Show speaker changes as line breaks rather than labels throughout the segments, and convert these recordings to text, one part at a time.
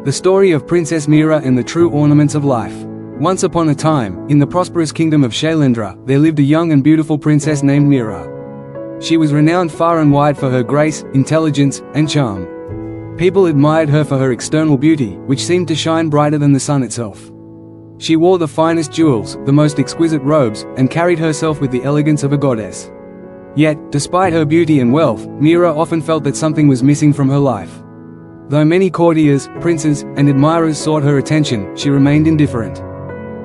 The story of Princess Mira and the true ornaments of life. Once upon a time, in the prosperous kingdom of Shailendra, there lived a young and beautiful princess named Mira. She was renowned far and wide for her grace, intelligence, and charm. People admired her for her external beauty, which seemed to shine brighter than the sun itself. She wore the finest jewels, the most exquisite robes, and carried herself with the elegance of a goddess. Yet, despite her beauty and wealth, Mira often felt that something was missing from her life. Though many courtiers, princes, and admirers sought her attention, she remained indifferent.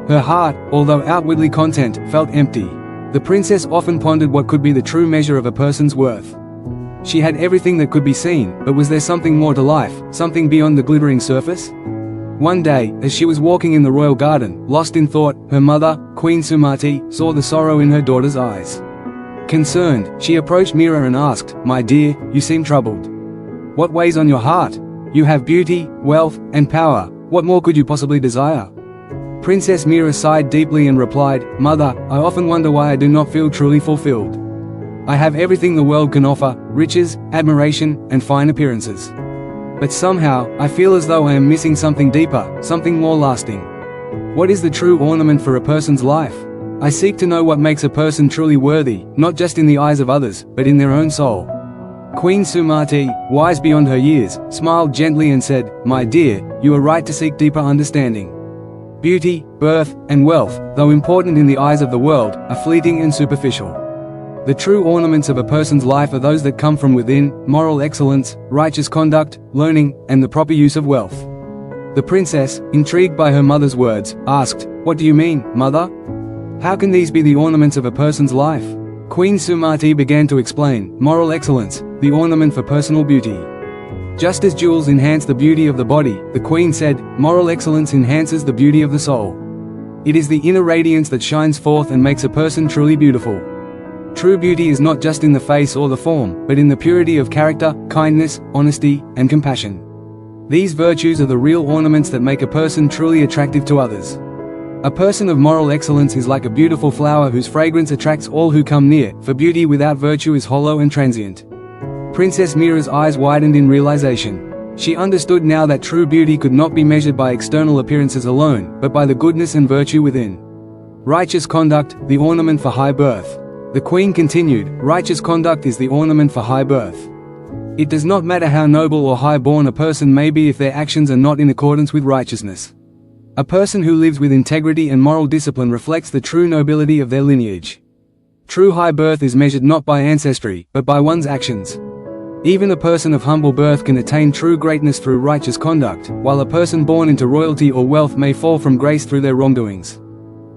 Her heart, although outwardly content, felt empty. The princess often pondered what could be the true measure of a person's worth. She had everything that could be seen, but was there something more to life, something beyond the glittering surface? One day, as she was walking in the royal garden, lost in thought, her mother, Queen Sumati, saw the sorrow in her daughter's eyes. Concerned, she approached Mira and asked, "My dear, you seem troubled. What weighs on your heart? You have beauty, wealth, and power. What more could you possibly desire?" Princess Mira sighed deeply and replied, "Mother, I often wonder why I do not feel truly fulfilled. I have everything the world can offer, riches, admiration, and fine appearances. But somehow, I feel as though I am missing something deeper, something more lasting. What is the true ornament for a person's life? I seek to know what makes a person truly worthy, not just in the eyes of others, but in their own soul." Queen Sumati, wise beyond her years, smiled gently and said, "My dear, you are right to seek deeper understanding. Beauty, birth, and wealth, though important in the eyes of the world, are fleeting and superficial. The true ornaments of a person's life are those that come from within: moral excellence, righteous conduct, learning, and the proper use of wealth." The princess, intrigued by her mother's words, asked, "What do you mean, mother? How can these be the ornaments of a person's life?" Queen Sumati began to explain, "Moral excellence, the ornament for personal beauty. Just as jewels enhance the beauty of the body," the queen said, "moral excellence enhances the beauty of the soul. It is the inner radiance that shines forth and makes a person truly beautiful. True beauty is not just in the face or the form, but in the purity of character, kindness, honesty, and compassion. These virtues are the real ornaments that make a person truly attractive to others. A person of moral excellence is like a beautiful flower whose fragrance attracts all who come near, for beauty without virtue is hollow and transient." Princess Mira's eyes widened in realization. She understood now that true beauty could not be measured by external appearances alone, but by the goodness and virtue within. Righteous conduct, the ornament for high birth. The queen continued, "Righteous conduct is the ornament for high birth. It does not matter how noble or high-born a person may be if their actions are not in accordance with righteousness. A person who lives with integrity and moral discipline reflects the true nobility of their lineage. True high birth is measured not by ancestry, but by one's actions. Even a person of humble birth can attain true greatness through righteous conduct, while a person born into royalty or wealth may fall from grace through their wrongdoings."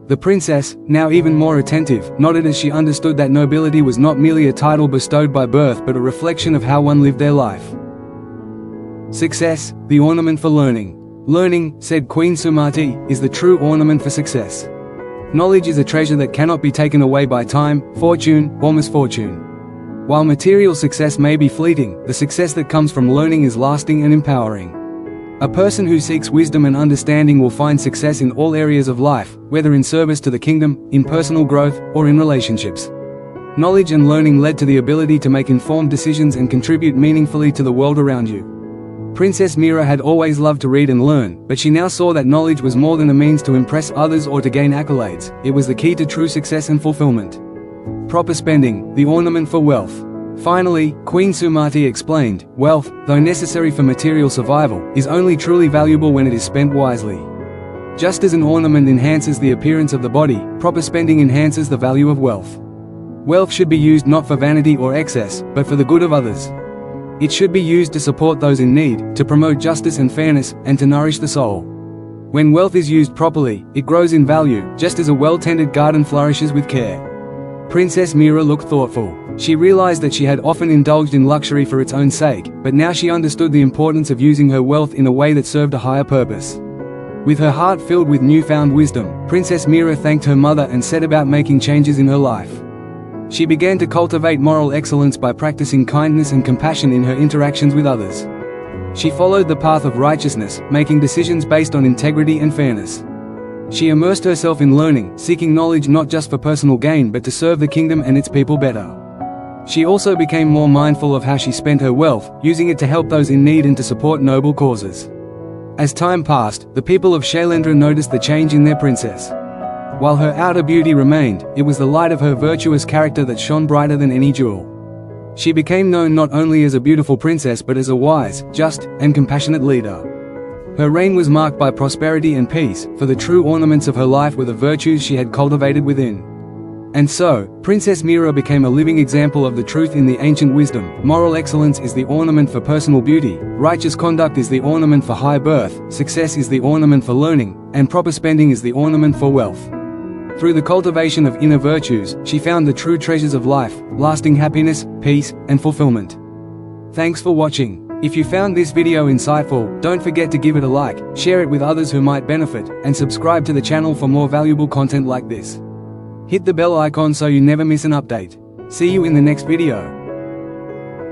The princess, now even more attentive, nodded as she understood that nobility was not merely a title bestowed by birth but a reflection of how one lived their life. Success, the ornament for learning. "Learning," said Queen Sumati, "is the true ornament for success. Knowledge is a treasure that cannot be taken away by time, fortune, or misfortune. While material success may be fleeting, the success that comes from learning is lasting and empowering. A person who seeks wisdom and understanding will find success in all areas of life, whether in service to the kingdom, in personal growth, or in relationships." Knowledge and learning led to the ability to make informed decisions and contribute meaningfully to the world around you. Princess Mira had always loved to read and learn, but she now saw that knowledge was more than a means to impress others or to gain accolades. It was the key to true success and fulfillment. Proper spending, the ornament for wealth. Finally, Queen Sumati explained, "Wealth, though necessary for material survival, is only truly valuable when it is spent wisely. Just as an ornament enhances the appearance of the body, proper spending enhances the value of wealth. Wealth should be used not for vanity or excess, but for the good of others. It should be used to support those in need, to promote justice and fairness, and to nourish the soul. When wealth is used properly, it grows in value, just as a well-tended garden flourishes with care." Princess Mira looked thoughtful. She realized that she had often indulged in luxury for its own sake, but now she understood the importance of using her wealth in a way that served a higher purpose. With her heart filled with newfound wisdom, Princess Mira thanked her mother and set about making changes in her life. She began to cultivate moral excellence by practicing kindness and compassion in her interactions with others. She followed the path of righteousness, making decisions based on integrity and fairness. She immersed herself in learning, seeking knowledge not just for personal gain but to serve the kingdom and its people better. She also became more mindful of how she spent her wealth, using it to help those in need and to support noble causes. As time passed, the people of Shailendra noticed the change in their princess. While her outer beauty remained, it was the light of her virtuous character that shone brighter than any jewel. She became known not only as a beautiful princess but as a wise, just, and compassionate leader. Her reign was marked by prosperity and peace, for the true ornaments of her life were the virtues she had cultivated within. And so, Princess Mira became a living example of the truth in the ancient wisdom. Moral excellence is the ornament for personal beauty, righteous conduct is the ornament for high birth, success is the ornament for learning, and proper spending is the ornament for wealth. Through the cultivation of inner virtues, she found the true treasures of life, lasting happiness, peace, and fulfillment. Thanks for watching. If you found this video insightful, don't forget to give it a like, share it with others who might benefit, and subscribe to the channel for more valuable content like this. Hit the bell icon so you never miss an update. See you in the next video.